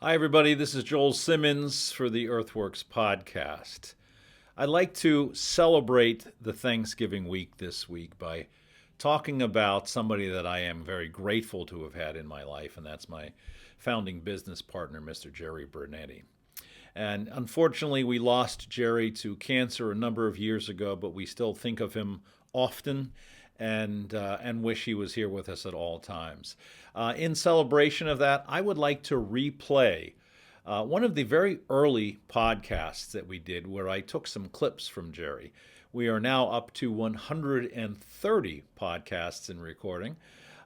Hi, everybody. This is Joel Simmons for the EarthWorks podcast. I'd like to celebrate the Thanksgiving week this week by talking about somebody that I am very grateful to have had in my life, and that's my founding business partner, Mr. Jerry Brunetti. And unfortunately, we lost Jerry to cancer a number of years ago, but we still think of him often and wish he was here with us at all times. In celebration of that, I would like to replay one of the very early podcasts that we did where I took some clips from Jerry. We are now up to 130 podcasts in recording.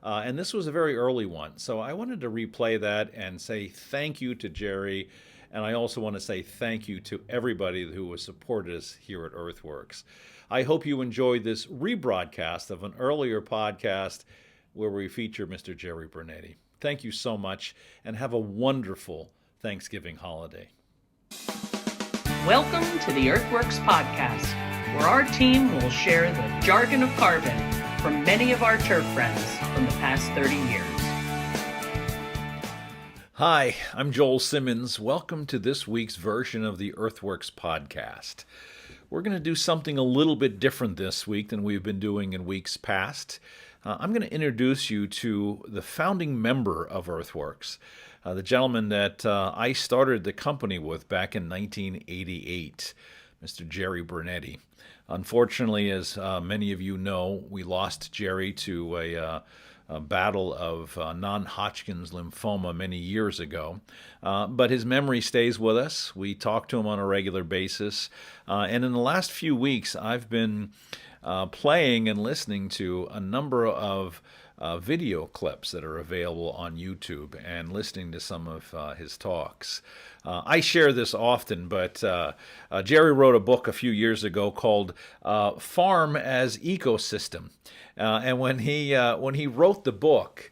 And this was a very early one. So I wanted to replay that and say thank you to Jerry. And I also want to say thank you to everybody who has supported us here at EarthWorks. I hope you enjoyed this rebroadcast of an earlier podcast where we feature Mr. Jerry Brunetti. Thank you so much and have a wonderful Thanksgiving holiday. Welcome to the EarthWorks podcast, where our team will share the jargon of carbon from many of our turf friends from the past 30 years. Hi, I'm Joel Simmons. Welcome to this week's version of the EarthWorks podcast. We're going to do something a little bit different this week than we've been doing in weeks past. I'm going to introduce you to the founding member of EarthWorks, the gentleman that I started the company with back in 1988, Mr. Jerry Brunetti. Unfortunately, as many of you know, we lost Jerry to a battle of non-Hodgkin's lymphoma many years ago. But his memory stays with us. We talk to him on a regular basis. And in the last few weeks, I've been playing and listening to a number of video clips that are available on YouTube and listening to some of his talks. I share this often, but Jerry wrote a book a few years ago called Farm as Ecosystem. And when he wrote the book,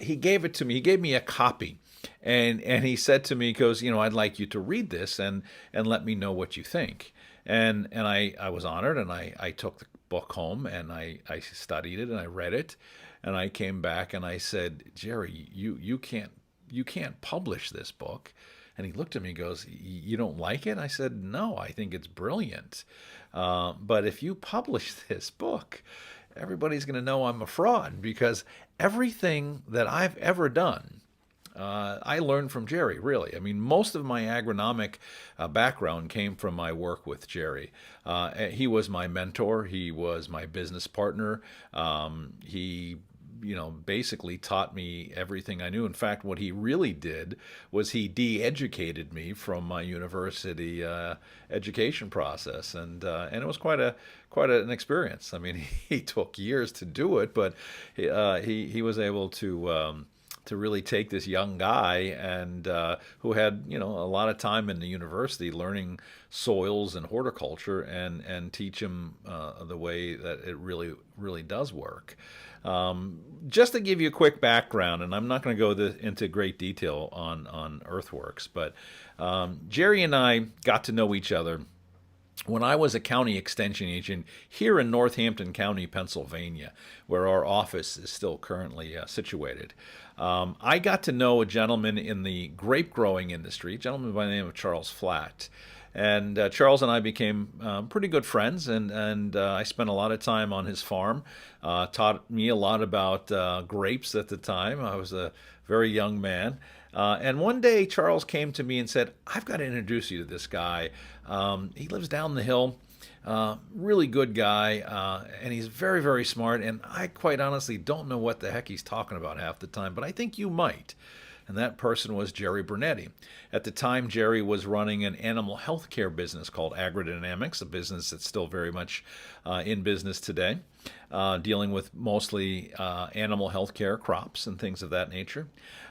he gave it to me. He gave me a copy. And he said to me, he goes, I'd like you to read this and let me know what you think. And I was honored, and I took the book home, and I studied it, and I read it. And I came back and I said, Jerry, you can't publish this book. And he looked at me and goes, you don't like it? I said, no, I think it's brilliant. But if you publish this book, everybody's going to know I'm a fraud, because everything that I've ever done, I learned from Jerry, really. I mean, most of my agronomic background came from my work with Jerry. He was my mentor. He was my business partner. He basically taught me everything I knew. In fact, what he really did was he de-educated me from my university education process, and it was quite an experience. I mean, he took years to do it, but he was able to really take this young guy and who had a lot of time in the university learning soils and horticulture and teach him the way that it really does work. Just to give you a quick background, and I'm not going to go into great detail on EarthWorks, but Jerry and I got to know each other when I was a county extension agent here in Northampton County, Pennsylvania, where our office is still currently situated. I got to know a gentleman in the grape growing industry, a gentleman by the name of Charles Flatt. And Charles and I became pretty good friends, and I spent a lot of time on his farm, taught me a lot about grapes at the time. I was a very young man. And one day Charles came to me and said, I've got to introduce you to this guy. He lives down the hill, really good guy, and he's very, very smart. And I quite honestly don't know what the heck he's talking about half the time, but I think you might. And that person was Jerry Brunetti. At the time, Jerry was running an animal health care business called Agrodynamics, a business that's still very much in business today, dealing with mostly animal health care crops and things of that nature.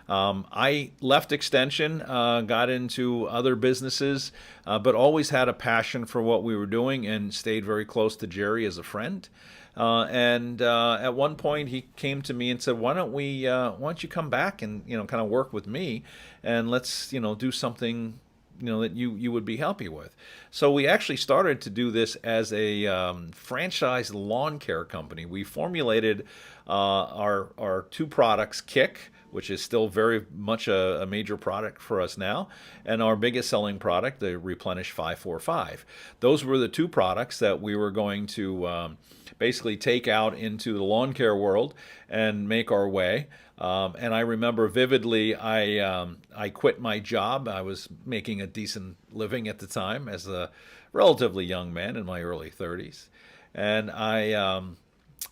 I left Extension, got into other businesses, but always had a passion for what we were doing and stayed very close to Jerry as a friend. And at one point he came to me and said, why don't you come back and, kind of work with me, and let's, do something, that you would be happy with. So we actually started to do this as a franchise lawn care company. We formulated our two products, Kick, which is still very much a major product for us now, and our biggest selling product, the Replenish 545. Those were the two products that we were going to basically take out into the lawn care world and make our way. And I remember vividly, I quit my job. I was making a decent living at the time as a relatively young man in my early 30s. And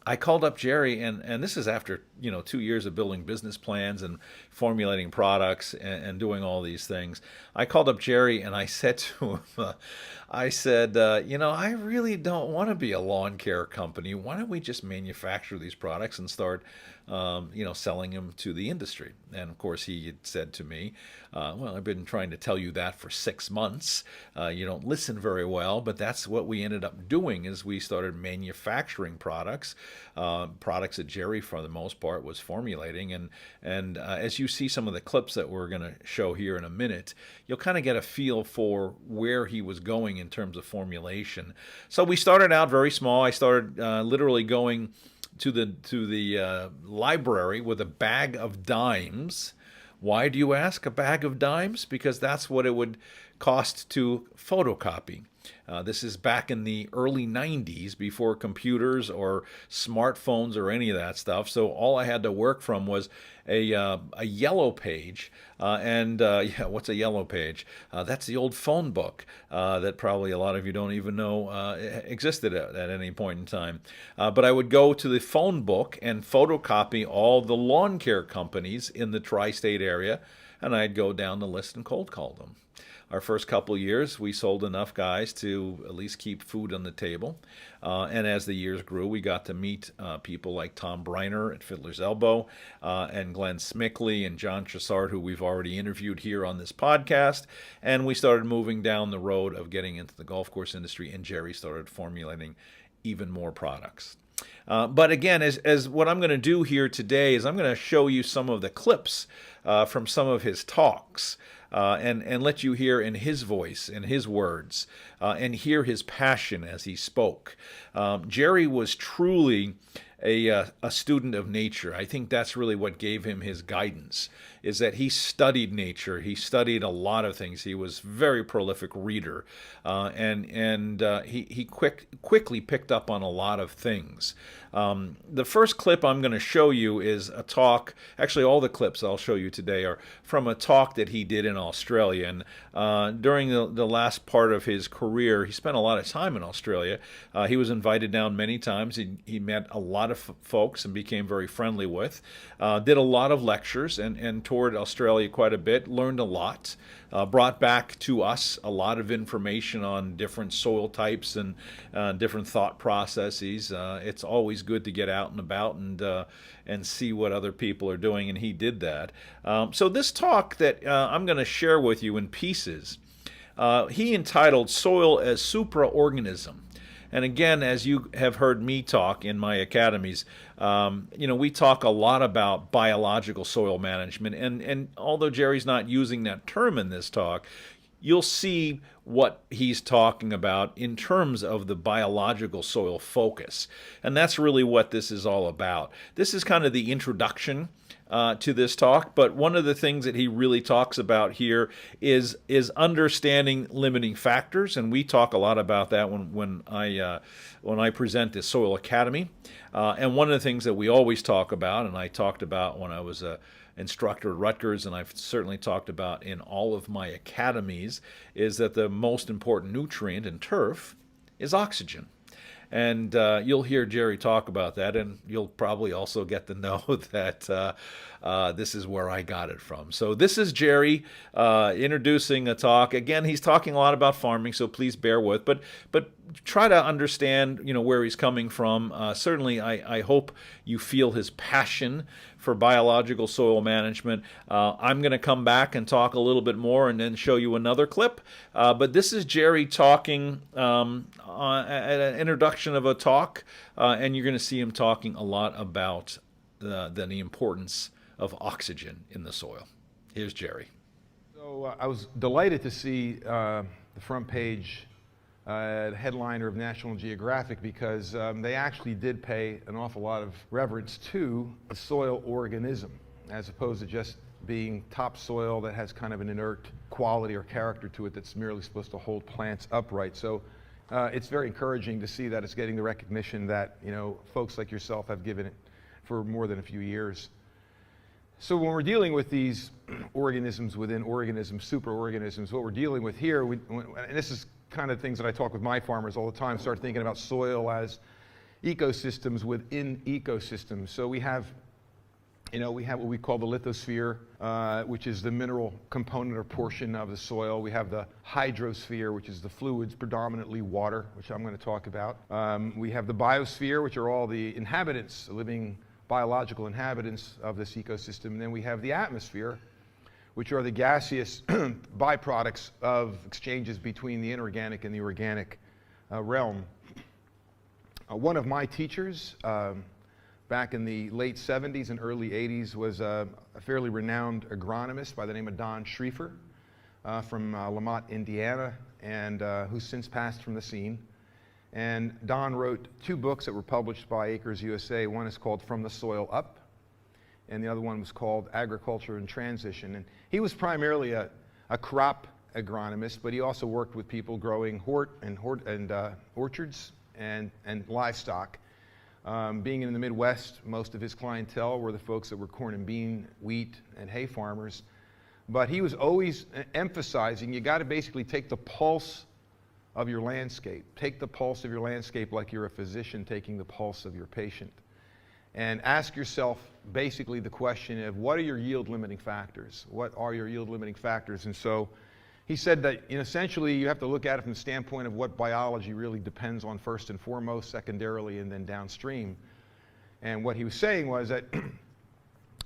I called up Jerry, and this is after 2 years of building business plans and formulating products and doing all these things. I called up Jerry and I said to him, I said, I really don't want to be a lawn care company. Why don't we just manufacture these products and start, selling them to the industry? And of course, he had said to me, well, I've been trying to tell you that for 6 months. You don't listen very well, but that's what we ended up doing is we started manufacturing products that Jerry, for the most part, was formulating. And as you see some of the clips that we're going to show here in a minute, you'll kind of get a feel for where he was going in terms of formulation. So we started out very small. I started literally going to the library with a bag of dimes. Why do you ask? A bag of dimes? Because that's what it would cost to photocopy. This is back in the early 90s, before computers or smartphones or any of that stuff. So all I had to work from was a yellow page. What's a yellow page? That's the old phone book that probably a lot of you don't even know existed at any point in time. But I would go to the phone book and photocopy all the lawn care companies in the tri-state area, and I'd go down the list and cold call them. Our first couple years, we sold enough guys to at least keep food on the table. And as the years grew, we got to meet people like Tom Briner at Fiddler's Elbow, and Glenn Smickley and John Tressart, who we've already interviewed here on this podcast. And we started moving down the road of getting into the golf course industry, and Jerry started formulating even more products. But again, as what I'm going to do here today is I'm going to show you some of the clips from some of his talks. And let you hear in his voice, in his words, and hear his passion as he spoke. Jerry was truly a student of nature. I think that's really what gave him his guidance, is that he studied nature. He studied a lot of things. He was a very prolific reader, and he quickly picked up on a lot of things. The first clip I'm going to show you is a talk. Actually, all the clips I'll show you today are from a talk that he did in Australia. And during the last part of his career, he spent a lot of time in Australia. He was invited down many times. He met a lot of folks and became very friendly with. Did a lot of lectures and toured Australia quite a bit. Learned a lot. Brought back to us a lot of information on different soil types and different thought processes. It's always good to get out and about and see what other people are doing, and he did that. So this talk that I'm going to share with you in pieces, he entitled Soil as Supraorganism. And again, as you have heard me talk in my academies, we talk a lot about biological soil management. And although Jerry's not using that term in this talk, you'll see what he's talking about in terms of the biological soil focus. And that's really what this is all about. This is kind of the introduction to this talk, but one of the things that he really talks about here is understanding limiting factors, and we talk a lot about that when I present this Soil Academy. And one of the things that we always talk about, and I talked about when I was a instructor at Rutgers, and I've certainly talked about in all of my academies, is that the most important nutrient in turf is oxygen. And you'll hear Jerry talk about that, and you'll probably also get to know that this is where I got it from. So this is Jerry introducing a talk. Again, he's talking a lot about farming, so please bear with. But try to understand, where he's coming from. Certainly, I hope you feel his passion for biological soil management. I'm going to come back and talk a little bit more and then show you another clip. But this is Jerry talking at an introduction of a talk, and you're going to see him talking a lot about the importance of oxygen in the soil. Here's Jerry. So I was delighted to see the front page headliner of National Geographic, because they actually did pay an awful lot of reverence to the soil organism. as opposed to just being topsoil that has kind of an inert quality or character to it that's merely supposed to hold plants upright. So it's very encouraging to see that it's getting the recognition that, you know, folks like yourself have given it for more than a few years. So when we're dealing with these organisms within organisms, superorganisms, what we're dealing with here, and this is kind of things that I talk with my farmers all the time, start thinking about soil as ecosystems within ecosystems. So we have what we call the lithosphere, which is the mineral component or portion of the soil. We have the hydrosphere, which is the fluids, predominantly water, which I'm going to talk about. We have the biosphere, which are all the inhabitants, living biological inhabitants of this ecosystem. And then we have the atmosphere, which are the gaseous byproducts of exchanges between the inorganic and the organic realm. One of my teachers, back in the late 70s and early 80s, was a fairly renowned agronomist by the name of Don Schrieffer from Lamont, Indiana, and who's since passed from the scene. And Don wrote 2 books that were published by Acres USA. One is called From the Soil Up, and the other one was called Agriculture in Transition. And he was primarily a crop agronomist, but he also worked with people growing orchards and livestock. Being in the Midwest, most of his clientele were the folks that were corn and bean, wheat, and hay farmers. But he was always emphasizing you got to basically take the pulse of your landscape. Take the pulse of your landscape like you're a physician taking the pulse of your patient. And ask yourself basically the question of what are your yield limiting factors? What are your yield limiting factors? And so he said that essentially you have to look at it from the standpoint of what biology really depends on first and foremost, secondarily, and then downstream. And what he was saying was that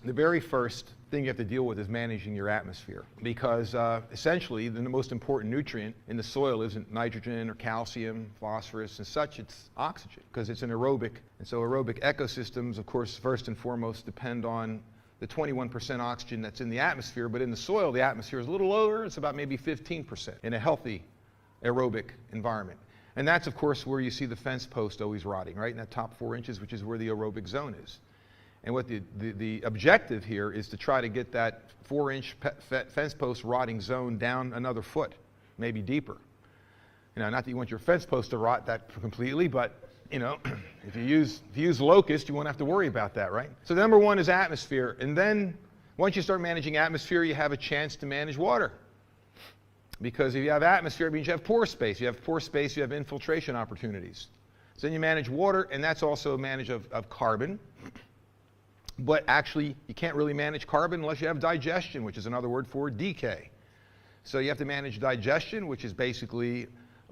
the very first thing you have to deal with is managing your atmosphere, because essentially the most important nutrient in the soil isn't nitrogen or calcium, phosphorus and such, it's oxygen, because it's an aerobic. And so aerobic ecosystems, of course, first and foremost depend on the 21% oxygen that's in the atmosphere, but in the soil, the atmosphere is a little lower. It's about maybe 15% in a healthy aerobic environment. And that's, of course, where you see the fence post always rotting, right in that top 4 inches, which is where the aerobic zone is. And what the objective here is to try to get that 4-inch fence post rotting zone down another foot, maybe deeper. Not that you want your fence post to rot that completely, but if you use locust, you won't have to worry about that, right? So number 1 is atmosphere. And then once you start managing atmosphere, you have a chance to manage water. Because if you have atmosphere, it means you have pore space. You have pore space, you have infiltration opportunities. So then you manage water, and that's also a manage of carbon. But actually, you can't really manage carbon unless you have digestion, which is another word for decay. So you have to manage digestion, which is basically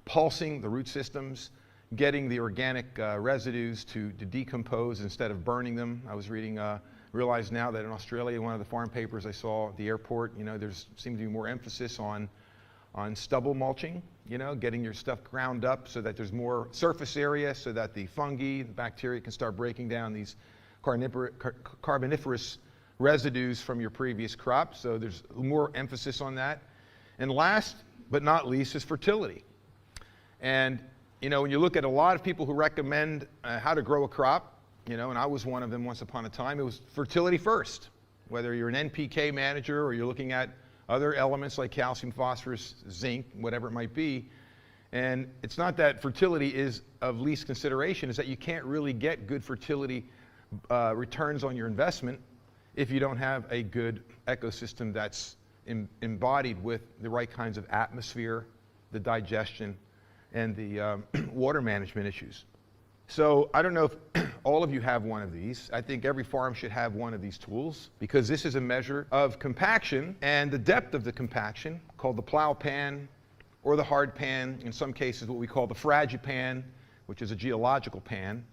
pulsing the root systems, getting the organic residues to decompose instead of burning them. I was realized now that in Australia, one of the farm papers I saw at the airport, there's seemed to be more emphasis on stubble mulching, getting your stuff ground up so that there's more surface area so that the fungi, the bacteria can start breaking down these carboniferous residues from your previous crop. So there's more emphasis on that. And last but not least is fertility. And when you look at a lot of people who recommend how to grow a crop, and I was one of them once upon a time, it was fertility first. Whether you're an NPK manager or you're looking at other elements like calcium, phosphorus, zinc, whatever it might be. And it's not that fertility is of least consideration, it's that you can't really get good fertility returns on your investment if you don't have a good ecosystem that's embodied with the right kinds of atmosphere, the digestion, and the water management issues. So I don't know if all of you have one of these. I think every farm should have one of these tools, because this is a measure of compaction and the depth of the compaction, called the plow pan or the hard pan, in some cases what we call the fragipan, which is a geological pan.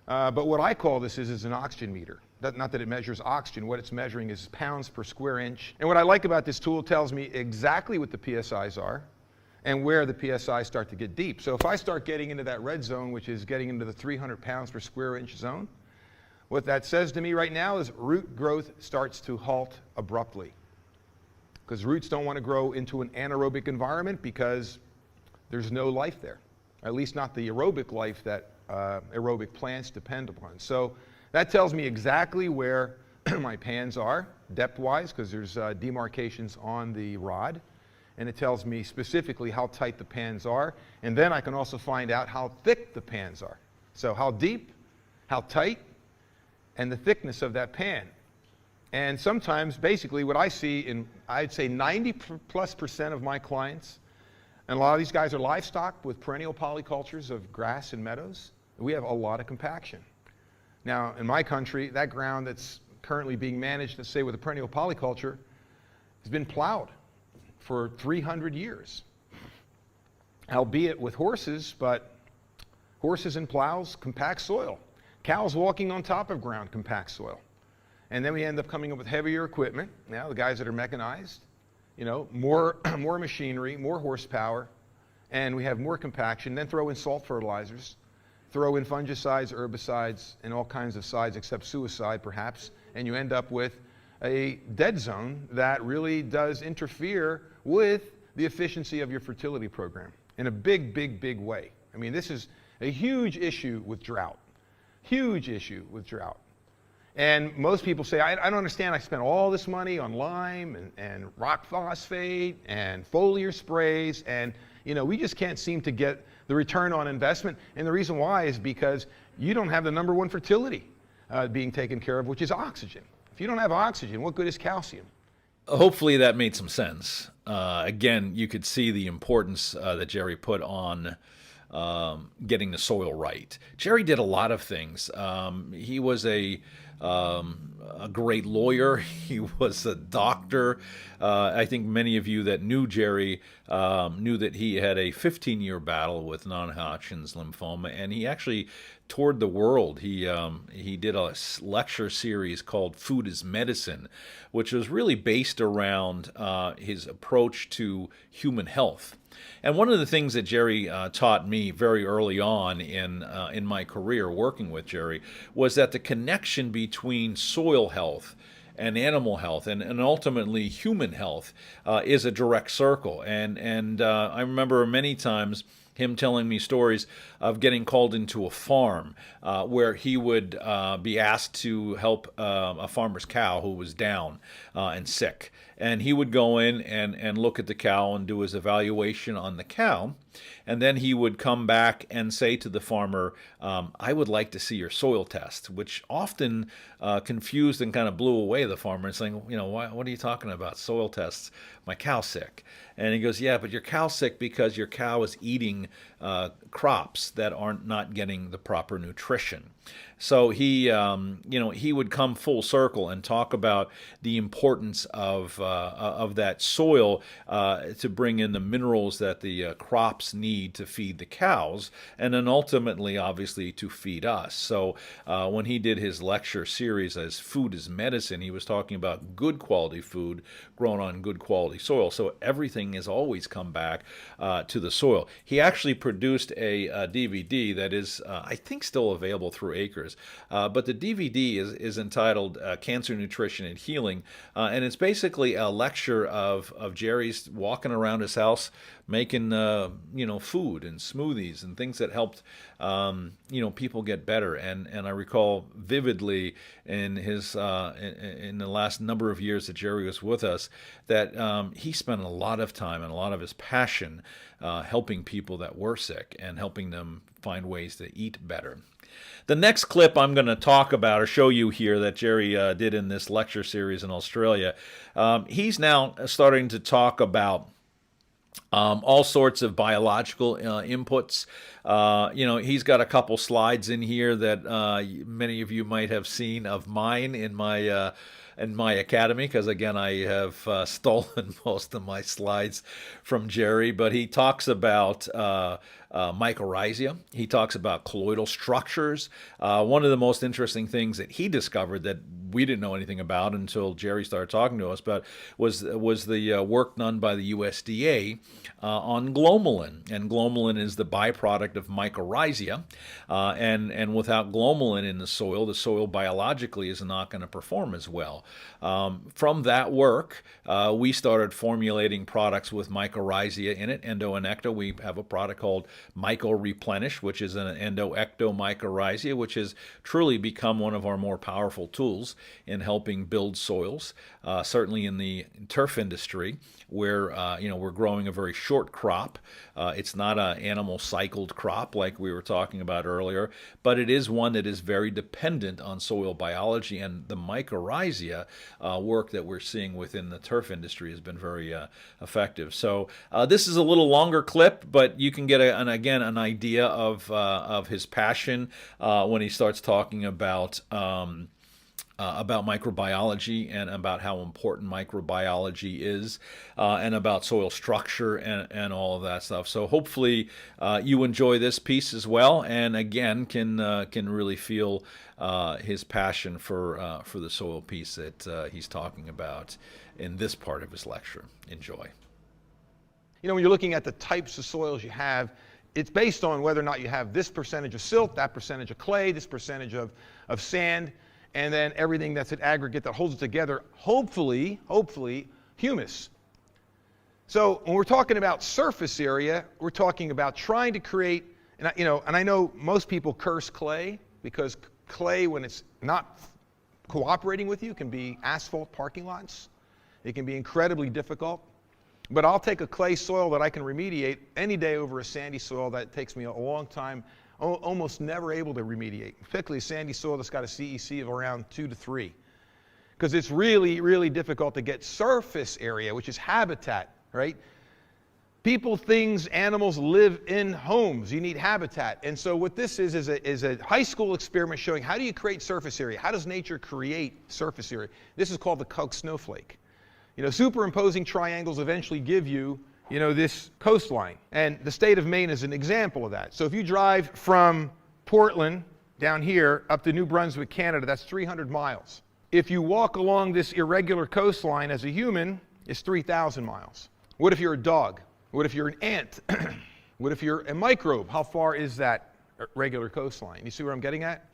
But what I call this is an oxygen meter. Not that it measures oxygen, what it's measuring is pounds per square inch. And what I like about this tool, it tells me exactly what the PSIs are and where the PSIs start to get deep. So if I start getting into that red zone, which is getting into the 300 pounds per square inch zone, what that says to me right now is root growth starts to halt abruptly. Because roots don't want to grow into an anaerobic environment because there's no life there. At least not the aerobic life that aerobic plants depend upon. So that tells me exactly where my pans are, depth-wise, because there's demarcations on the rod, and it tells me specifically how tight the pans are, and then I can also find out how thick the pans are. So how deep, how tight, and the thickness of that pan. And sometimes, basically, what I see in, I'd say 90+% of my clients, and a lot of these guys are livestock with perennial polycultures of grass and meadows, we have a lot of compaction. Now, in my country, that ground that's currently being managed, let's say with a perennial polyculture, has been plowed for 300 years. Albeit with horses, but horses and plows compact soil. Cows walking on top of ground compact soil. And then we end up coming up with heavier equipment. Now, the guys that are mechanized, you know, more machinery, more horsepower, and we have more compaction. Then throw in salt fertilizers, throw in fungicides, herbicides, and all kinds of sides except suicide, perhaps, and you end up with a dead zone that really does interfere with the efficiency of your fertility program in a big, big, big way. I mean, this is a huge issue with drought. Huge issue with drought. And most people say, I don't understand, I spent all this money on lime and rock phosphate and foliar sprays, and you know, we just can't seem to get the return on investment. And the reason why is because you don't have the number one fertility being taken care of, which is oxygen. If you don't have oxygen, what good is calcium? Hopefully that made some sense. Again, you could see the importance that Jerry put on getting the soil right. Jerry did a lot of things. He was a great lawyer. He was a doctor. I think many of you that knew Jerry knew that he had a 15-year battle with non-Hodgkin's lymphoma, and he actually toured the world. He did a lecture series called Food is Medicine, which was really based around his approach to human health. And one of the things that Jerry taught me very early on in my career working with Jerry was that the connection between soil health and animal health and ultimately human health is a direct circle. And I remember many times him telling me stories of getting called into a farm where he would be asked to help a farmer's cow who was down and sick. And he would go in and look at the cow and do his evaluation on the cow. And then he would come back and say to the farmer, I would like to see your soil test, which often confused and kind of blew away the farmer and saying, you know, what are you talking about? Soil tests? My cow's sick. And he goes, yeah, but your cow's sick because your cow is eating crops that aren't not getting the proper nutrition. So he would come full circle and talk about the importance of that soil to bring in the minerals that the crops need to feed the cows, and then ultimately, obviously, to feed us. So when he did his lecture series as Food is Medicine, he was talking about good quality food grown on good quality soil. So everything has always come back to the soil. He actually produced a DVD that is, I think, still available through Acres. But the DVD is entitled Cancer, Nutrition, and Healing. And it's basically a lecture of Jerry's walking around his house making food and smoothies and things that helped people get better. And I recall vividly in his in the last number of years that Jerry was with us that he spent a lot of time and a lot of his passion helping people that were sick and helping them find ways to eat better. The next clip I'm going to talk about or show you here that Jerry did in this lecture series in Australia, he's now starting to talk about all sorts of biological inputs. He's got a couple slides in here that many of you might have seen of mine in my academy, because again, I have stolen most of my slides from Jerry, but he talks about mycorrhiza. He talks about colloidal structures. One of the most interesting things that he discovered that we didn't know anything about until Jerry started talking to us about was the work done by the USDA on glomalin. And glomalin is the byproduct of mycorrhiza. And without glomalin in the soil biologically is not going to perform as well. From that work, we started formulating products with mycorrhiza in it. Endo and Ecto, we have a product called myco-replenish, which is an endo-ecto-mycorrhiza, which has truly become one of our more powerful tools in helping build soils, certainly in the turf industry, where we're growing a very short crop. It's not an animal cycled crop like we were talking about earlier, but it is one that is very dependent on soil biology, and the mycorrhiza work that we're seeing within the turf industry has been very effective. So this is a little longer clip, but you can get an idea of his passion when he starts talking about microbiology and about how important microbiology is, and about soil structure and all of that stuff. So hopefully you enjoy this piece as well, and again can really feel his passion for the soil piece that he's talking about in this part of his lecture. Enjoy. When you're looking at the types of soils you have, it's based on whether or not you have this percentage of silt, that percentage of clay, this percentage of sand, and then everything that's an aggregate that holds it together, hopefully humus. So when we're talking about surface area, we're talking about trying to create, and I know most people curse clay, because clay, when it's not cooperating with you, can be asphalt parking lots. It can be incredibly difficult. But I'll take a clay soil that I can remediate any day over a sandy soil that takes me a long time, almost never able to remediate, particularly sandy soil that's got a CEC of around 2 to 3. Because it's really, really difficult to get surface area, which is habitat, right? People, things, animals live in homes. You need habitat. And so what this is a high school experiment showing how do you create surface area? How does nature create surface area? This is called the Koch snowflake. Superimposing triangles eventually give you, this coastline. And the state of Maine is an example of that. So if you drive from Portland down here up to New Brunswick, Canada, that's 300 miles. If you walk along this irregular coastline as a human, it's 3,000 miles. What if you're a dog? What if you're an ant? What if you're a microbe? How far is that regular coastline? You see where I'm getting at?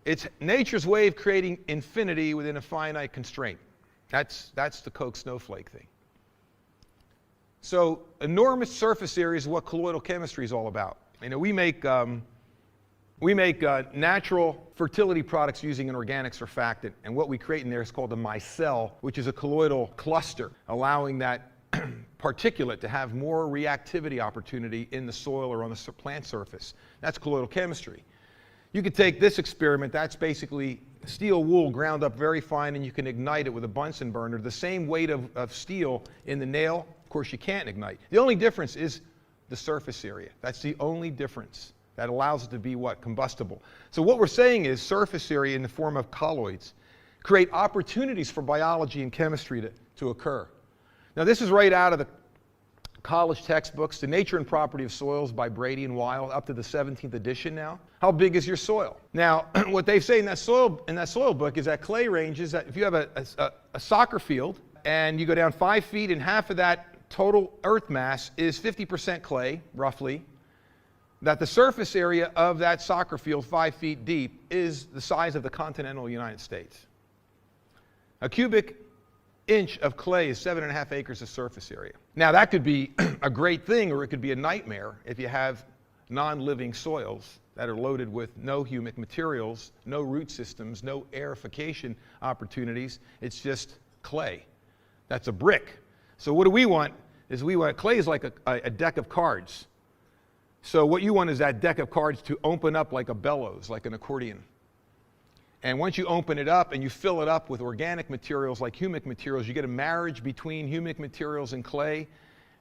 It's nature's way of creating infinity within a finite constraint. That's the Koch snowflake thing. So enormous surface area is what colloidal chemistry is all about. We make natural fertility products using an organic surfactant, and what we create in there is called a micelle, which is a colloidal cluster, allowing that particulate to have more reactivity opportunity in the soil or on the plant surface. That's colloidal chemistry. You could take this experiment, that's basically steel wool ground up very fine, and you can ignite it with a Bunsen burner. The same weight of steel in the nail, of course you can't ignite. The only difference is the surface area. That's the only difference that allows it to be combustible. So what we're saying is surface area in the form of colloids create opportunities for biology and chemistry to occur. Now this is right out of the college textbooks, The Nature and Property of Soils by Brady and Weil, up to the 17th edition now. How big is your soil? Now, what they say in that soil book is that clay ranges, that if you have a soccer field and you go down 5 feet and half of that total earth mass is 50% clay, roughly, that the surface area of that soccer field 5 feet deep is the size of the continental United States. A cubic inch of clay is 7.5 acres of surface area. Now that could be a great thing, or it could be a nightmare if you have non-living soils that are loaded with no humic materials, no root systems, no aerification opportunities. It's just clay. That's a brick. So what we want clay is like a deck of cards. So what you want is that deck of cards to open up like a bellows, like an accordion. And once you open it up and you fill it up with organic materials like humic materials, you get a marriage between humic materials and clay.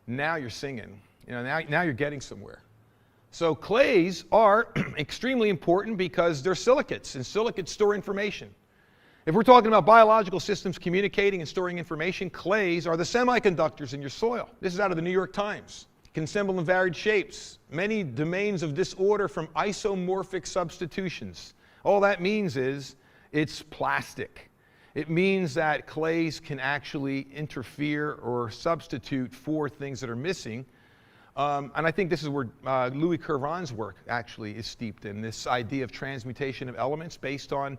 Now you're singing. Now you're getting somewhere. So clays are extremely important because they're silicates, and silicates store information. If we're talking about biological systems communicating and storing information, clays are the semiconductors in your soil. This is out of the New York Times. Can assemble in varied shapes, many domains of disorder from isomorphic substitutions. All that means is it's plastic. It means that clays can actually interfere or substitute for things that are missing. And I think this is where Louis Kervan's work actually is steeped in, this idea of transmutation of elements based on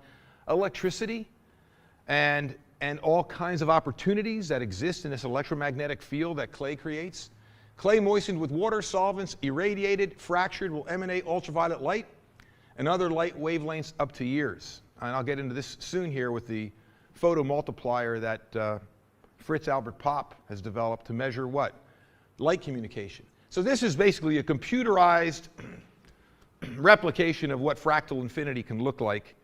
electricity and all kinds of opportunities that exist in this electromagnetic field that clay creates. Clay moistened with water, solvents, irradiated, fractured, will emanate ultraviolet light and other light wavelengths up to years. And I'll get into this soon here with the photomultiplier that Fritz Albert Popp has developed to measure what? Light communication. So this is basically a computerized replication of what fractal infinity can look like.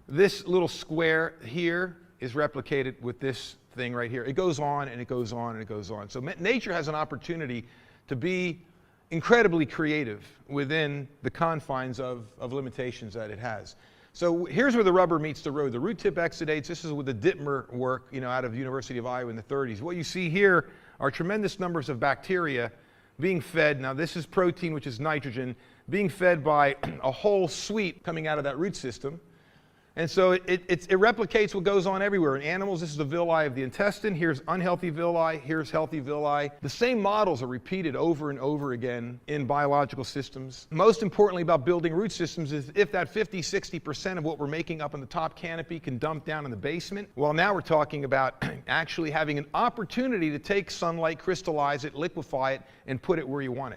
This little square here is replicated with this thing right here. It goes on and it goes on and it goes on. So nature has an opportunity to be incredibly creative within the confines of limitations that it has. So here's where the rubber meets the road. The root tip exudates. This is with the Dittmer work, out of the University of Iowa in the 30s. What you see here are tremendous numbers of bacteria being fed. Now this is protein, which is nitrogen, being fed by a whole suite coming out of that root system. And so it replicates what goes on everywhere. In animals, this is the villi of the intestine. Here's unhealthy villi. Here's healthy villi. The same models are repeated over and over again in biological systems. Most importantly about building root systems is if that 50-60% of what we're making up in the top canopy can dump down in the basement, well, now we're talking about actually having an opportunity to take sunlight, crystallize it, liquefy it, and put it where you want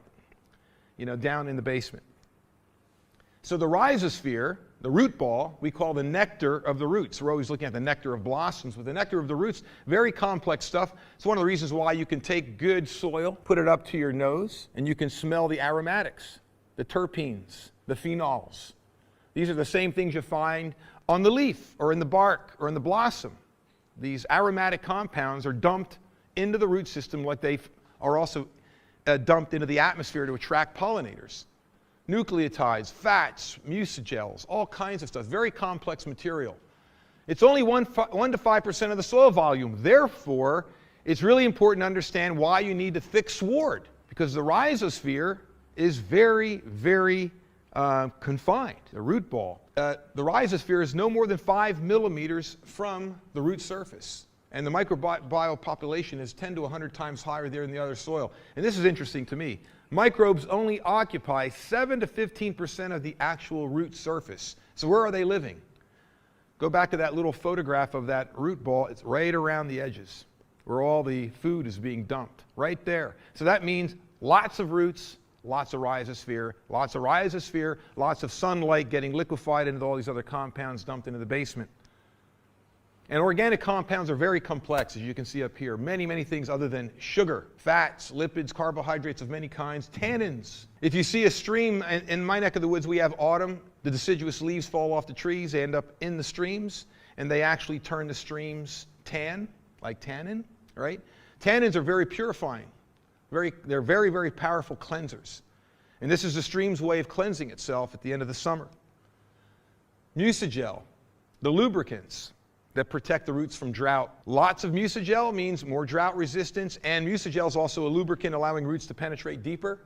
it, down in the basement. So the rhizosphere, the root ball, we call the nectar of the roots. We're always looking at the nectar of blossoms, but the nectar of the roots, very complex stuff. It's one of the reasons why you can take good soil, put it up to your nose, and you can smell the aromatics, the terpenes, the phenols. These are the same things you find on the leaf or in the bark or in the blossom. These aromatic compounds are dumped into the root system like they are also dumped into the atmosphere to attract pollinators. Nucleotides, fats, mucigels, all kinds of stuff, very complex material. It's only 1 to 5% of the soil volume. Therefore, it's really important to understand why you need a thick sward, because the rhizosphere is very, very confined, the root ball. The rhizosphere is no more than 5 millimeters from the root surface. And the microbial population is 10 to 100 times higher there than the other soil. And this is interesting to me. Microbes only occupy 7 to 15% of the actual root surface. So where are they living? Go back to that little photograph of that root ball. It's right around the edges where all the food is being dumped, right there. So that means lots of roots, lots of rhizosphere, lots of sunlight getting liquefied into all these other compounds dumped into the basement. And organic compounds are very complex, as you can see up here. Many, many things other than sugar, fats, lipids, carbohydrates of many kinds, tannins. If you see a stream, in my neck of the woods, we have autumn. The deciduous leaves fall off the trees. They end up in the streams, and they actually turn the streams tan, like tannin, right? Tannins are very purifying. They're very, very powerful cleansers. And this is the stream's way of cleansing itself at the end of the summer. Mucigel, the lubricants that protect the roots from drought. Lots of mucigel means more drought resistance, and mucigel is also a lubricant allowing roots to penetrate deeper.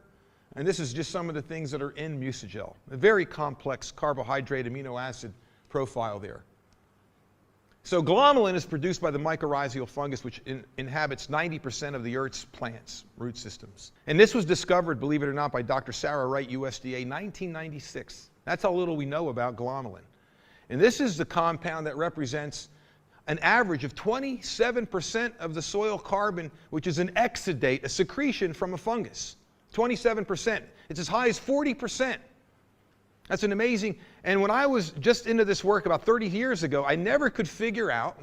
And this is just some of the things that are in mucigel. A very complex carbohydrate amino acid profile there. So glomalin is produced by the mycorrhizal fungus, which inhabits 90% of the Earth's plants, root systems. And this was discovered, believe it or not, by Dr. Sarah Wright, USDA, 1996. That's how little we know about glomalin. And this is the compound that represents an average of 27% of the soil carbon, which is an exudate, a secretion from a fungus. 27%. It's as high as 40%. That's an amazing, and when I was just into this work about 30 years ago, I never could figure out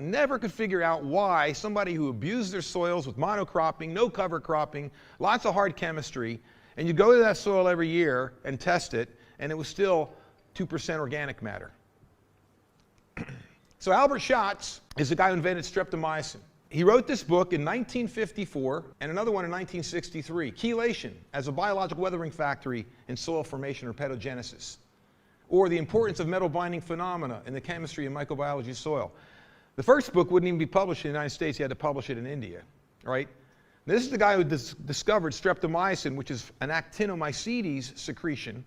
why somebody who abused their soils with monocropping, no cover cropping, lots of hard chemistry, and you go to that soil every year and test it, and it was still 2% organic matter. So Albert Schatz is the guy who invented streptomycin. He wrote this book in 1954 and another one in 1963, Chelation as a biological weathering factory in soil formation or pedogenesis, or the importance of metal binding phenomena in the chemistry and microbiology of soil. The first book wouldn't even be published in the United States. He had to publish it in India, right? This is the guy who discovered streptomycin, which is an actinomycetes secretion,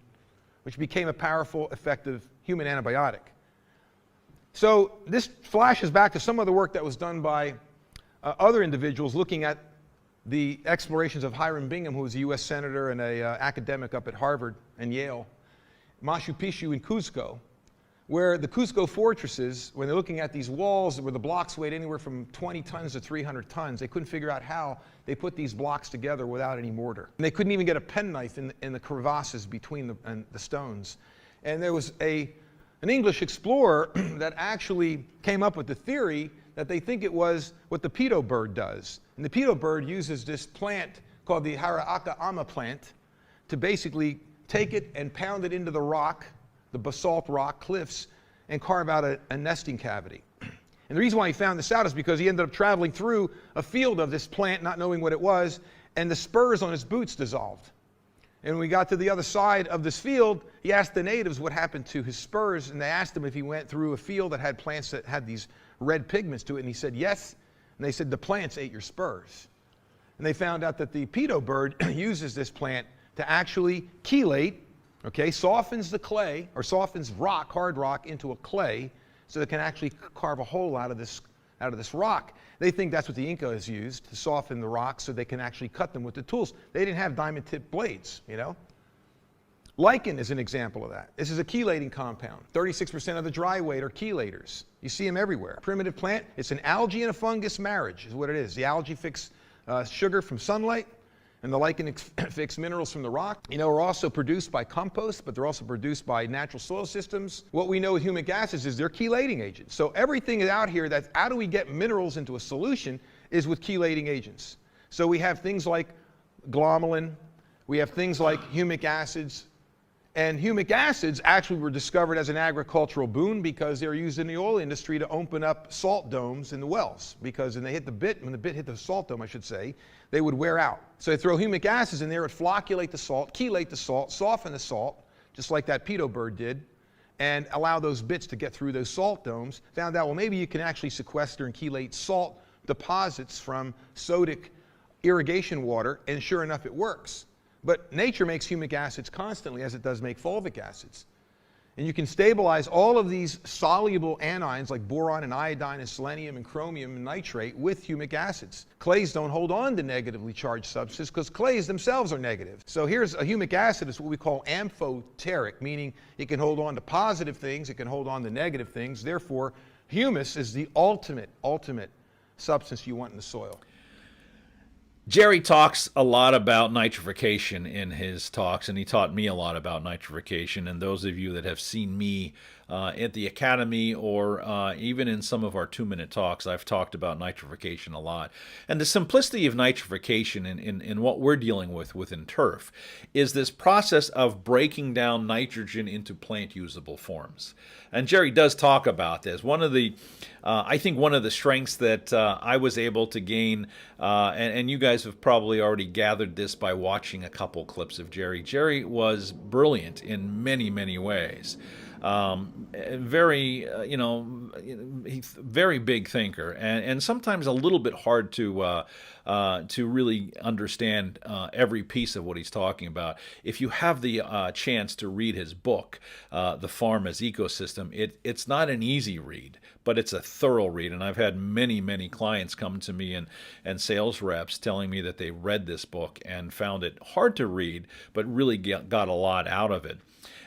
which became a powerful, effective human antibiotic. So this flashes back to some of the work that was done by other individuals looking at the explorations of Hiram Bingham, who was a U.S. senator and an academic up at Harvard and Yale, Machu Picchu in Cuzco, where the Cusco fortresses, when they're looking at these walls where the blocks weighed anywhere from 20 tons to 300 tons, they couldn't figure out how they put these blocks together without any mortar. And they couldn't even get a penknife in the crevasses between the stones. And there was an English explorer that actually came up with the theory that they think it was what the pedo bird does. And the pedo bird uses this plant called the Haraaka ama plant to basically take it and pound it into the rock, the basalt rock cliffs, and carve out a nesting cavity. And the reason why he found this out is because he ended up traveling through a field of this plant, not knowing what it was, and the spurs on his boots dissolved. And when we got to the other side of this field, he asked the natives what happened to his spurs, and they asked him if he went through a field that had plants that had these red pigments to it, and he said yes. And they said the plants ate your spurs. And they found out that the pedo bird uses this plant to actually chelate, okay, softens the clay, or softens rock, hard rock, into a clay, so it can actually carve a hole out of this rock. They think that's what the Incas used to soften the rocks so they can actually cut them with the tools. They didn't have diamond-tipped blades, you know. Lichen is an example of that. This is a chelating compound. 36% of the dry weight are chelators. You see them everywhere. Primitive plant, it's an algae and a fungus marriage is what it is. The algae fix sugar from sunlight, and the lichen fix minerals from the rock. You know, are also produced by compost, but they're also produced by natural soil systems. What we know with humic acids is they're chelating agents. So everything out here that's how do we get minerals into a solution is with chelating agents. So we have things like glomalin, we have things like humic acids, and humic acids actually were discovered as an agricultural boon because they were used in the oil industry to open up salt domes in the wells. Because when the bit hit the salt dome, I should say, they would wear out. So they throw humic acids in there, it would flocculate the salt, chelate the salt, soften the salt, just like that pedo bird did, and allow those bits to get through those salt domes. Found out, well, maybe you can actually sequester and chelate salt deposits from sodic irrigation water, and sure enough, it works. But nature makes humic acids constantly, as it does make fulvic acids. And you can stabilize all of these soluble anions like boron and iodine and selenium and chromium and nitrate with humic acids. Clays don't hold on to negatively charged substances because clays themselves are negative. So here's a humic acid is what we call amphoteric, meaning it can hold on to positive things, it can hold on to negative things. Therefore, humus is the ultimate substance you want in the soil. Jerry talks a lot about nitrification in his talks, and he taught me a lot about nitrification. And those of you that have seen me at the Academy or even in some of our 2-minute talks, I've talked about nitrification a lot. And the simplicity of nitrification in what we're dealing with within turf is this process of breaking down nitrogen into plant-usable forms. And Jerry does talk about this. I think one of the strengths that I was able to gain, and you guys have probably already gathered this by watching a couple clips of Jerry. Jerry was brilliant in many, many ways. Very big thinker, and sometimes a little bit hard to really understand every piece of what he's talking about. If you have the chance to read his book, The Farm as Ecosystem, it's not an easy read, but it's a thorough read. And I've had many, many clients come to me and sales reps telling me that they read this book and found it hard to read, but really got a lot out of it.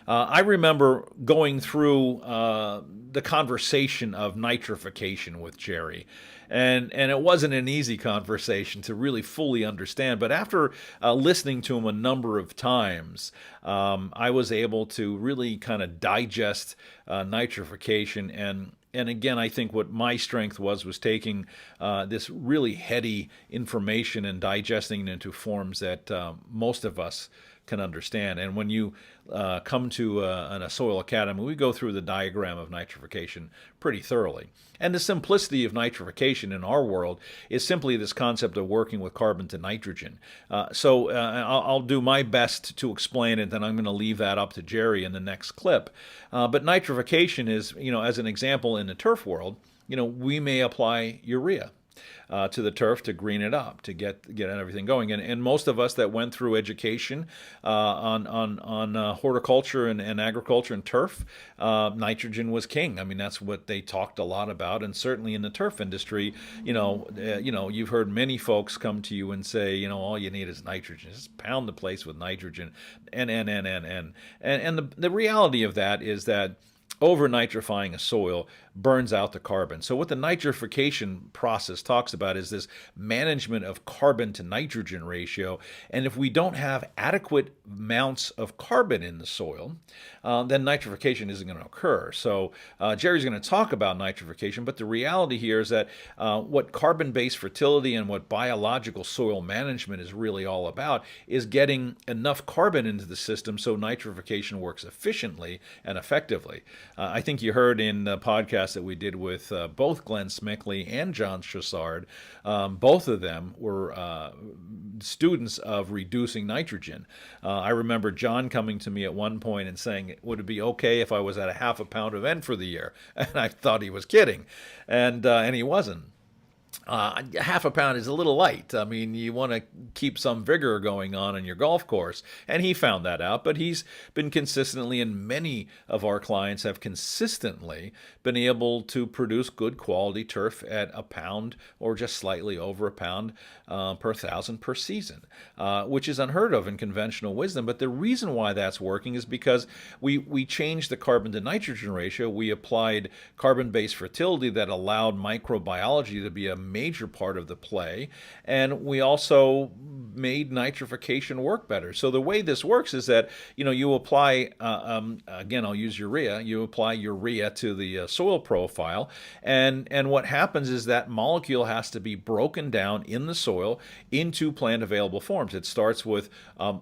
I remember going through the conversation of nitrification with Jerry, and it wasn't an easy conversation to really fully understand. But after listening to him a number of times, I was able to really kind of digest nitrification. And again, I think what my strength was taking this really heady information and digesting it into forms that most of us can understand. And when you come to a soil academy, we go through the diagram of nitrification pretty thoroughly. And the simplicity of nitrification in our world is simply this concept of working with carbon to nitrogen. So I'll do my best to explain it, then I'm going to leave that up to Jerry in the next clip. But nitrification is, as an example in the turf world, we may apply urea to the turf to green it up, to get everything going. And most of us that went through education on horticulture and agriculture and turf, nitrogen was king. I mean, that's what they talked a lot about. And certainly in the turf industry, you've heard many folks come to you and say, all you need is nitrogen. Just pound the place with nitrogen. And the reality of that is that over-nitrifying a soil burns out the carbon. So what the nitrification process talks about is this management of carbon to nitrogen ratio. And if we don't have adequate amounts of carbon in the soil, then nitrification isn't going to occur. So Jerry's going to talk about nitrification, but the reality here is that what carbon-based fertility and what biological soil management is really all about is getting enough carbon into the system so nitrification works efficiently and effectively. I think you heard in the podcast that we did with both Glenn Smickley and John Chassard, both of them were students of reducing nitrogen. I remember John coming to me at one point and saying, would it be okay if I was at a half a pound of N for the year? And I thought he was kidding, and he wasn't. Half a pound is a little light. I mean, you want to keep some vigor going on in your golf course. And he found that out, but he's been consistently, and many of our clients have consistently been able to produce good quality turf at a pound or just slightly over a pound per thousand per season, which is unheard of in conventional wisdom. But the reason why that's working is because we changed the carbon to nitrogen ratio. We applied carbon-based fertility that allowed microbiology to be a major part of the play, and we also made nitrification work better. So the way this works is that you apply again, I'll use urea. You apply urea to the soil profile, and what happens is that molecule has to be broken down in the soil into plant available forms. It starts with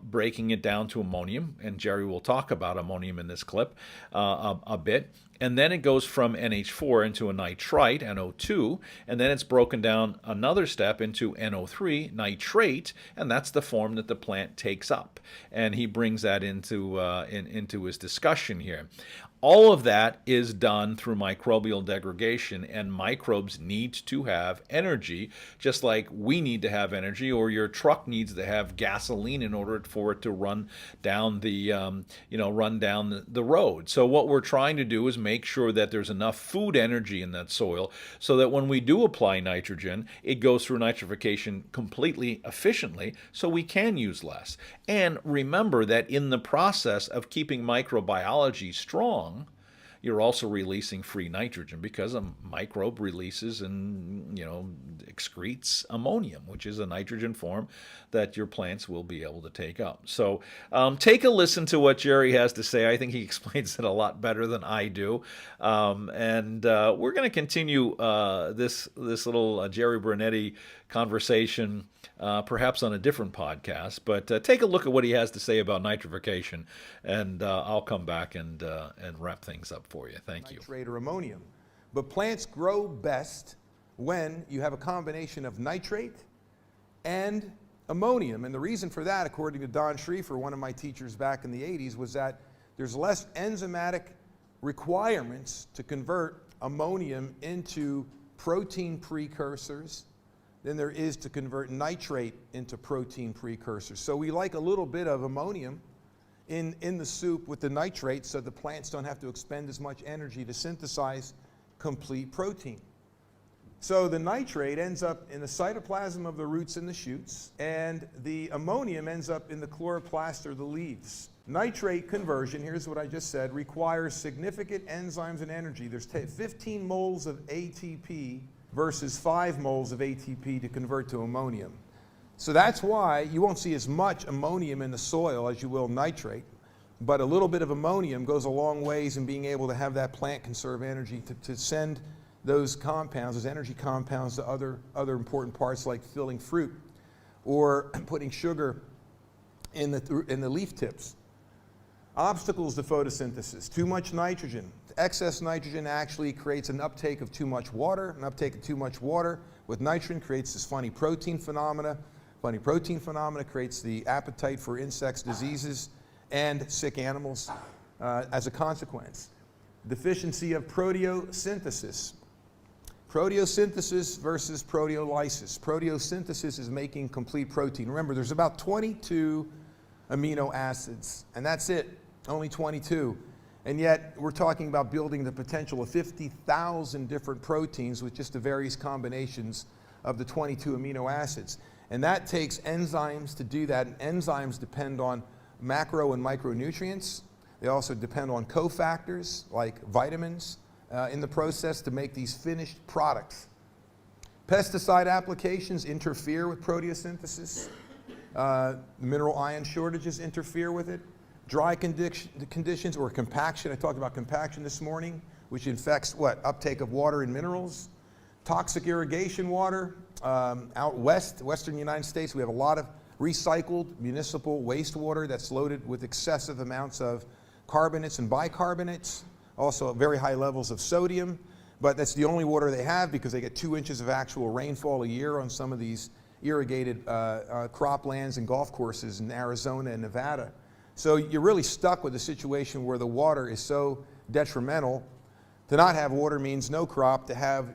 breaking it down to ammonium, and Jerry will talk about ammonium in this clip a bit. And then it goes from NH4 into a nitrite, NO2, and then it's broken down another step into NO3, nitrate, and that's the form that the plant takes up. And he brings that into his discussion here. All of that is done through microbial degradation, and microbes need to have energy, just like we need to have energy, or your truck needs to have gasoline in order for it to run down the road. So what we're trying to do is make sure that there's enough food energy in that soil so that when we do apply nitrogen, it goes through nitrification completely efficiently, so we can use less. And remember that in the process of keeping microbiology strong, you're also releasing free nitrogen, because a microbe releases and excretes ammonium, which is a nitrogen form that your plants will be able to take up. So take a listen to what Jerry has to say. I think he explains it a lot better than I do. And we're going to continue this little Jerry Brunetti conversation perhaps on a different podcast, but take a look at what he has to say about nitrification, and I'll come back and wrap things up for you. Thank you. Nitrate or ammonium. But plants grow best when you have a combination of nitrate and ammonium. And the reason for that, according to Don Schriefer, one of my teachers back in the 80s, was that there's less enzymatic requirements to convert ammonium into protein precursors than there is to convert nitrate into protein precursors. So we like a little bit of ammonium in the soup with the nitrate, so the plants don't have to expend as much energy to synthesize complete protein. So the nitrate ends up in the cytoplasm of the roots and the shoots, and the ammonium ends up in the chloroplast or the leaves. Nitrate conversion, here's what I just said, requires significant enzymes and energy. There's 15 moles of ATP versus 5 moles of ATP to convert to ammonium. So that's why you won't see as much ammonium in the soil as you will nitrate, but a little bit of ammonium goes a long ways in being able to have that plant conserve energy to send those compounds, those energy compounds, to other important parts like filling fruit or putting sugar in the leaf tips. Obstacles to photosynthesis: too much nitrogen. Excess nitrogen actually creates an uptake of too much water. An uptake of too much water with nitrogen creates this funny protein phenomena. Funny protein phenomena creates the appetite for insects, diseases, and sick animals as a consequence. Deficiency of proteosynthesis. Proteosynthesis versus proteolysis. Proteosynthesis is making complete protein. Remember, there's about 22 amino acids, and that's it, only 22. And yet, we're talking about building the potential of 50,000 different proteins with just the various combinations of the 22 amino acids. And that takes enzymes to do that, and enzymes depend on macro and micronutrients. They also depend on cofactors like vitamins in the process to make these finished products. Pesticide applications interfere with proteosynthesis. Mineral ion shortages interfere with it. Dry conditions or compaction, I talked about compaction this morning, which infects what? Uptake of water and minerals. Toxic irrigation water. Out west, western United States, we have a lot of recycled municipal wastewater that's loaded with excessive amounts of carbonates and bicarbonates, also very high levels of sodium, but that's the only water they have because they get 2 inches of actual rainfall a year on some of these irrigated croplands and golf courses in Arizona and Nevada. So you're really stuck with a situation where the water is so detrimental. To not have water means no crop. To have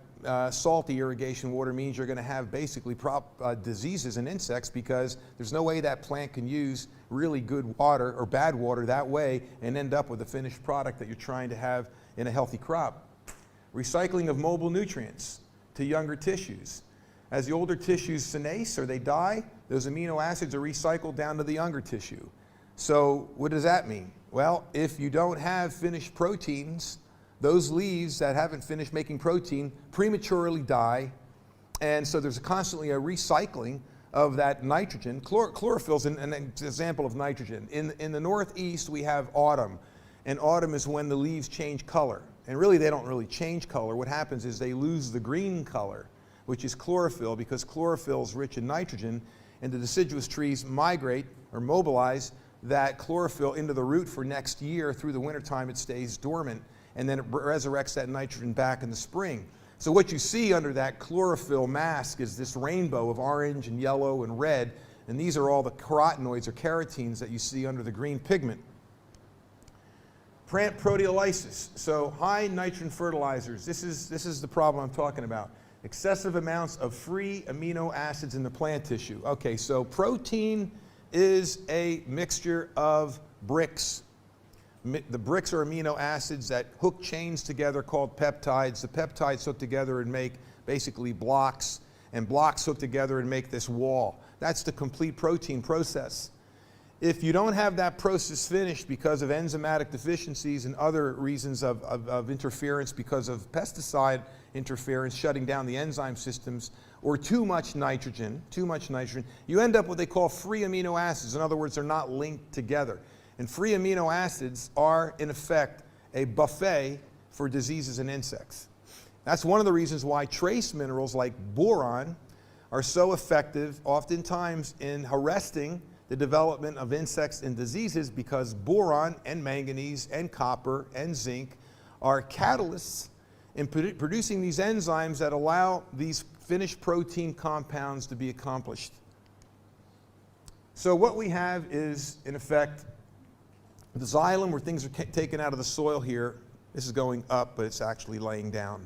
salty irrigation water means you're going to have basically diseases and insects, because there's no way that plant can use really good water or bad water that way and end up with a finished product that you're trying to have in a healthy crop. Recycling of mobile nutrients to younger tissues. As the older tissues senesce or they die, those amino acids are recycled down to the younger tissue. So what does that mean? Well, if you don't have finished proteins, those leaves that haven't finished making protein prematurely die, and so there's constantly a recycling of that nitrogen. Chlorophyll is an example of nitrogen. In the Northeast, we have autumn, and autumn is when the leaves change color. And really, they don't really change color. What happens is they lose the green color, which is chlorophyll, because chlorophyll is rich in nitrogen, and the deciduous trees migrate or mobilize that chlorophyll into the root for next year. Through the wintertime, it stays dormant, and then it resurrects that nitrogen back in the spring. So what you see under that chlorophyll mask is this rainbow of orange and yellow and red, and these are all the carotenoids or carotenes that you see under the green pigment. Plant proteolysis, so high nitrogen fertilizers. This is the problem I'm talking about. Excessive amounts of free amino acids in the plant tissue. Okay, so protein is a mixture of bricks. The bricks are amino acids that hook chains together called peptides. The peptides hook together and make basically blocks, and blocks hook together and make this wall. That's the complete protein process. If you don't have that process finished because of enzymatic deficiencies and other reasons of interference because of pesticide interference, shutting down the enzyme systems, or too much nitrogen, you end up with what they call free amino acids. In other words, they're not linked together. And free amino acids are, in effect, a buffet for diseases and insects. That's one of the reasons why trace minerals like boron are so effective, oftentimes, in arresting the development of insects and diseases, because boron and manganese and copper and zinc are catalysts in producing these enzymes that allow these finished protein compounds to be accomplished. So what we have is, in effect, the xylem, where things are taken out of the soil here. This is going up, but it's actually laying down.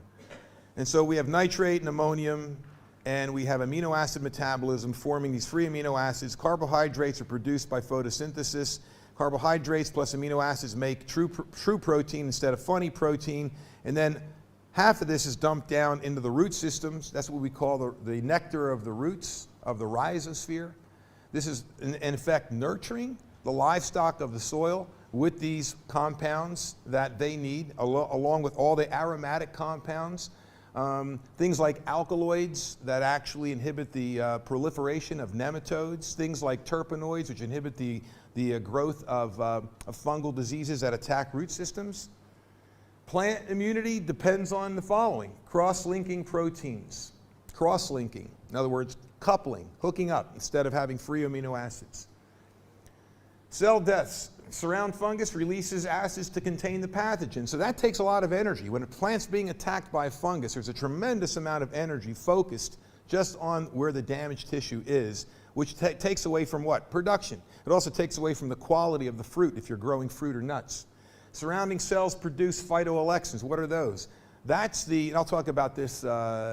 And so we have nitrate and ammonium, and we have amino acid metabolism forming these free amino acids. Carbohydrates are produced by photosynthesis. Carbohydrates plus amino acids make true protein instead of funny protein. And then half of this is dumped down into the root systems. That's what we call the nectar of the roots of the rhizosphere. This is, in effect, nurturing the livestock of the soil with these compounds that they need, along with all the aromatic compounds. Things like alkaloids that actually inhibit the proliferation of nematodes, things like terpenoids, which inhibit the growth of fungal diseases that attack root systems. Plant immunity depends on the following: cross-linking proteins. Cross-linking, in other words, coupling, hooking up instead of having free amino acids. Cell deaths. Surround fungus releases acids to contain the pathogen. So that takes a lot of energy. When a plant's being attacked by a fungus, there's a tremendous amount of energy focused just on where the damaged tissue is, which takes away from what? Production. It also takes away from the quality of the fruit if you're growing fruit or nuts. Surrounding cells produce phytoalexins. What are those? And I'll talk about this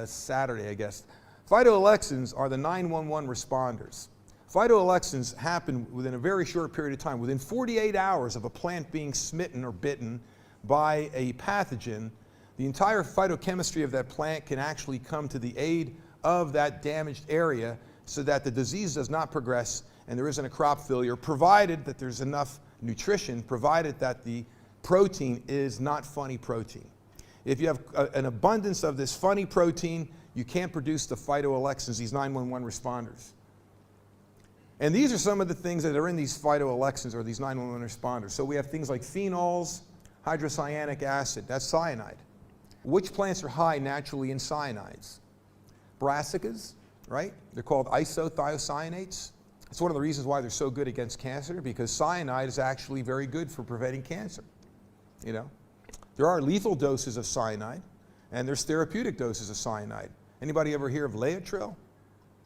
Saturday, I guess. Phytoalexins are the 911 responders. Phytoalexins happen within a very short period of time. Within 48 hours of a plant being smitten or bitten by a pathogen, the entire phytochemistry of that plant can actually come to the aid of that damaged area so that the disease does not progress and there isn't a crop failure, provided that there's enough nutrition, provided that the protein is not funny protein. If you have an abundance of this funny protein, you can't produce the phytoalexins, these 911 responders. And these are some of the things that are in these phytoalexins, or these 911 responders. So we have things like phenols, hydrocyanic acid, that's cyanide. Which plants are high naturally in cyanides? Brassicas, right? They're called isothiocyanates. It's one of the reasons why they're so good against cancer, because cyanide is actually very good for preventing cancer. You know, there are lethal doses of cyanide, and there's therapeutic doses of cyanide. Anybody ever hear of Laetrile?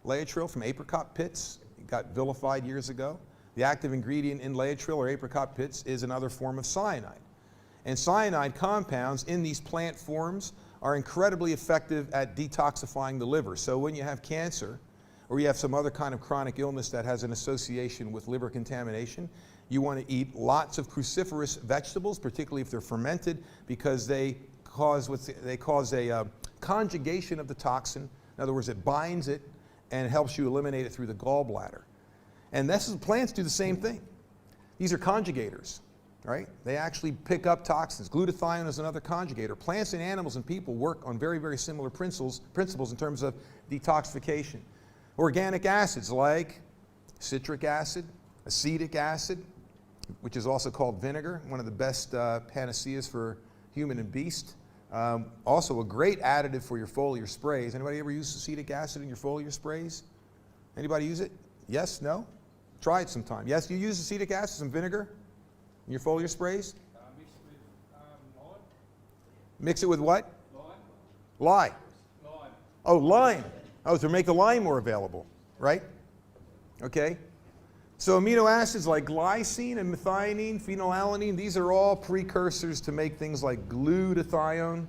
Laetrile from apricot pits. It got vilified years ago. The active ingredient in Laetrile or apricot pits is another form of cyanide. And cyanide compounds in these plant forms are incredibly effective at detoxifying the liver. So when you have cancer, or you have some other kind of chronic illness that has an association with liver contamination, you want to eat lots of cruciferous vegetables, particularly if they're fermented, because they cause a conjugation of the toxin. In other words, it binds it and helps you eliminate it through the gallbladder. And plants do the same thing. These are conjugators, right? They actually pick up toxins. Glutathione is another conjugator. Plants and animals and people work on very, very similar principles in terms of detoxification. Organic acids like citric acid, acetic acid, which is also called vinegar, one of the best panaceas for human and beast. Also a great additive for your foliar sprays. Anybody ever use acetic acid in your foliar sprays? Anybody use it? Yes? No? Try it sometime. Yes, you use acetic acid, some vinegar in your foliar sprays? Mixed with lime. Mix it with what? Lime. Lye. Lime. Oh, lime. Oh, to make the lime more available, right? Okay. So amino acids like glycine and methionine, phenylalanine, these are all precursors to make things like glutathione.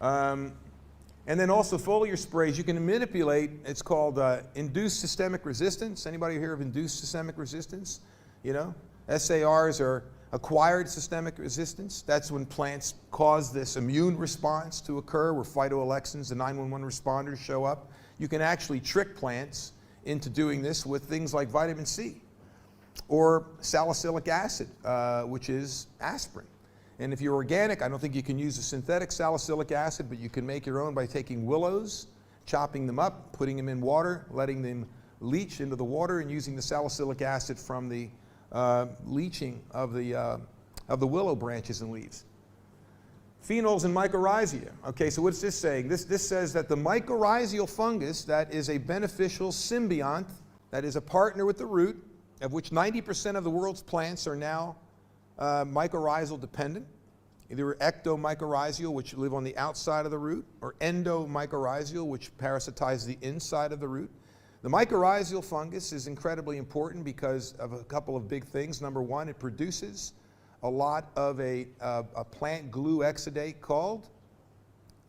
And then also foliar sprays, you can manipulate, it's called induced systemic resistance. Anybody hear of induced systemic resistance? You know, SARs are acquired systemic resistance. That's when plants cause this immune response to occur where phytoalexins, the 911 responders, show up. You can actually trick plants into doing this with things like vitamin C or salicylic acid, which is aspirin. And if you're organic, I don't think you can use a synthetic salicylic acid, but you can make your own by taking willows, chopping them up, putting them in water, letting them leach into the water, and using the salicylic acid from the leaching of the willow branches and leaves. Phenols and mycorrhizae. Okay, so what's this saying? This says that the mycorrhizal fungus, that is a beneficial symbiont, that is a partner with the root, of which 90% of the world's plants are now mycorrhizal dependent. Either ectomycorrhizal, which live on the outside of the root, or endomycorrhizal, which parasitize the inside of the root. The mycorrhizal fungus is incredibly important because of a couple of big things. Number one, it produces a lot of a plant glue exudate called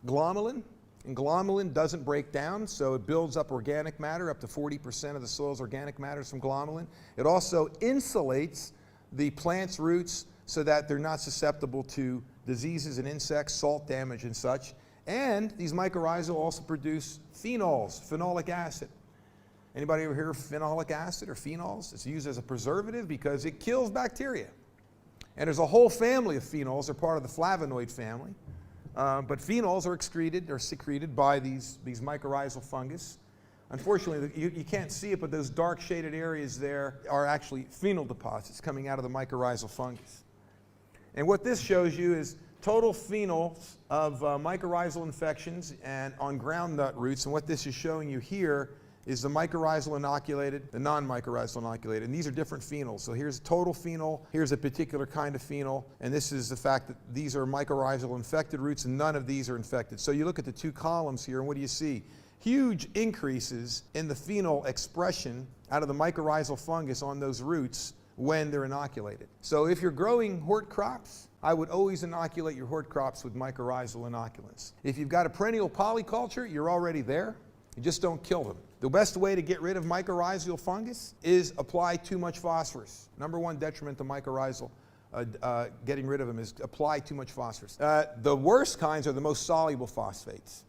glomalin. And glomalin doesn't break down, so it builds up organic matter. Up to 40% of the soil's organic matter is from glomalin. It also insulates the plant's roots so that they're not susceptible to diseases and insects, salt damage and such. And these mycorrhizal also produce phenols, phenolic acid. Anybody ever hear of phenolic acid or phenols? It's used as a preservative because it kills bacteria. And there's a whole family of phenols. They're part of the flavonoid family. But phenols are secreted by these mycorrhizal fungus. Unfortunately, you can't see it, but those dark shaded areas there are actually phenol deposits coming out of the mycorrhizal fungus. And what this shows you is total phenols of mycorrhizal infections and on groundnut roots. And what this is showing you here is the mycorrhizal inoculated, the non-mycorrhizal inoculated. And these are different phenols. So here's total phenol, here's a particular kind of phenol, and this is the fact that these are mycorrhizal infected roots and none of these are infected. So you look at the two columns here and what do you see? Huge increases in the phenol expression out of the mycorrhizal fungus on those roots when they're inoculated. So if you're growing hort crops, I would always inoculate your hort crops with mycorrhizal inoculants. If you've got a perennial polyculture, you're already there. You just don't kill them. The best way to get rid of mycorrhizal fungus is apply too much phosphorus. Number one detriment to mycorrhizal getting rid of them is apply too much phosphorus. The worst kinds are the most soluble phosphates.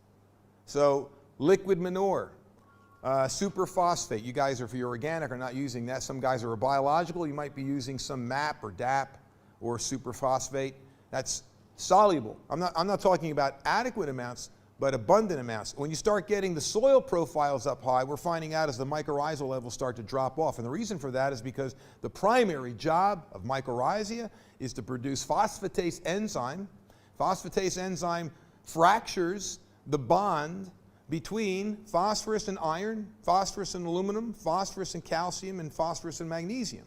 So liquid manure, Superphosphate. You guys, if you're organic, are not using that. Some guys are biological. You might be using some MAP or DAP or superphosphate. That's soluble. I'm not talking about adequate amounts, but abundant amounts. When you start getting the soil profiles up high, we're finding out as the mycorrhizal levels start to drop off. And the reason for that is because the primary job of mycorrhizae is to produce phosphatase enzyme. Phosphatase enzyme fractures the bond between phosphorus and iron, phosphorus and aluminum, phosphorus and calcium, and phosphorus and magnesium.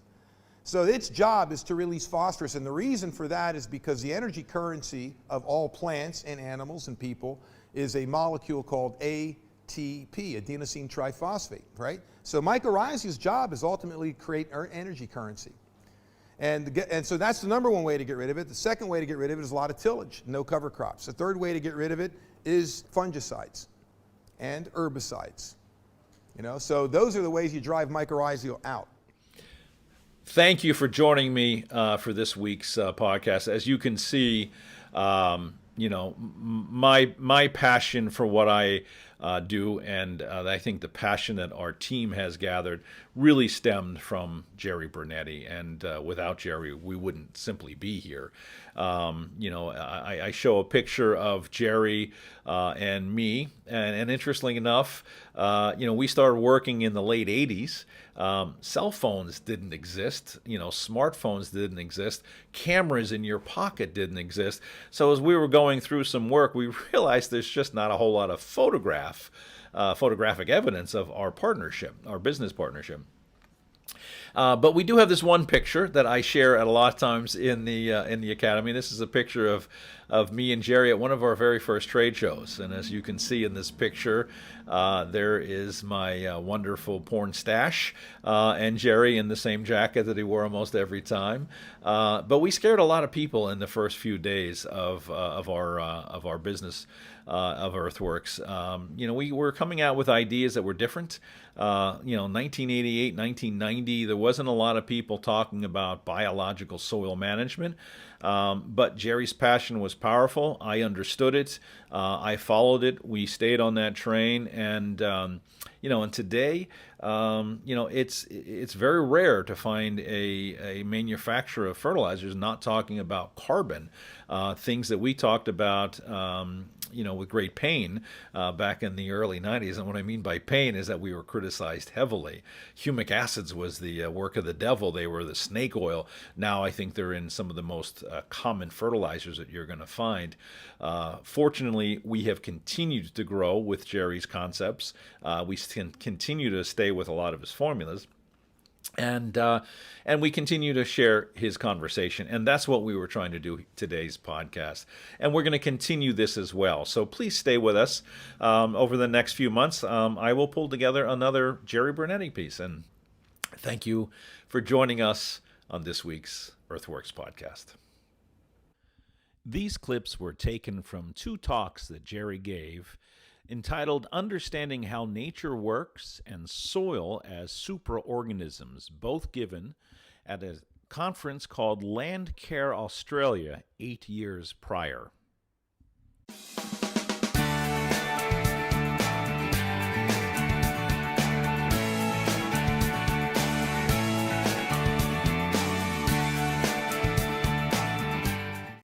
So its job is to release phosphorus, and the reason for that is because the energy currency of all plants and animals and people is a molecule called ATP, adenosine triphosphate, right? So mycorrhiza's job is ultimately to create energy currency. And so that's the number one way to get rid of it. The second way to get rid of it is a lot of tillage, no cover crops. The third way to get rid of it is fungicides and herbicides. So those are the ways you drive mycorrhizal out. Thank you for joining me for this week's podcast. As you can see, my passion for what I do, and I think the passion that our team has gathered really stemmed from Jerry Brunetti. And without Jerry, we wouldn't simply be here. I show a picture of Jerry and me, and interestingly enough, we started working in the late 80s. Cell phones didn't exist, smartphones didn't exist, cameras in your pocket didn't exist. So as we were going through some work, we realized there's just not a whole lot of photographic evidence of our partnership, our business partnership. But we do have this one picture that I share at a lot of times in the academy. This is a picture of me and Jerry at one of our very first trade shows. And as you can see in this picture, there is my wonderful porn stash, and Jerry in the same jacket that he wore almost every time. But we scared a lot of people in the first few days of our business. Of EarthWorks. We were coming out with ideas that were different. 1988, 1990, there wasn't a lot of people talking about biological soil management, but Jerry's passion was powerful. I understood it. I followed it. We stayed on that train, and and today, it's very rare to find a manufacturer of fertilizers not talking about carbon, things that we talked about, with great pain back in the early 90s. And what I mean by pain is that we were criticized heavily. Humic acids was the work of the devil. They were the snake oil. Now I think they're in some of the most common fertilizers that you're going to find. Fortunately, we have continued to grow with Jerry's concepts. We can continue to stay with a lot of his formulas. And we continue to share his conversation, and that's what we were trying to do today's podcast. And we're going to continue this as well. So please stay with us over the next few months. I will pull together another Jerry Brunetti piece. And thank you for joining us on this week's EarthWorks podcast. These clips were taken from two talks that Jerry gave entitled Understanding How Nature Works and Soil as Supraorganisms, both given at a conference called Land Care Australia 8 years prior.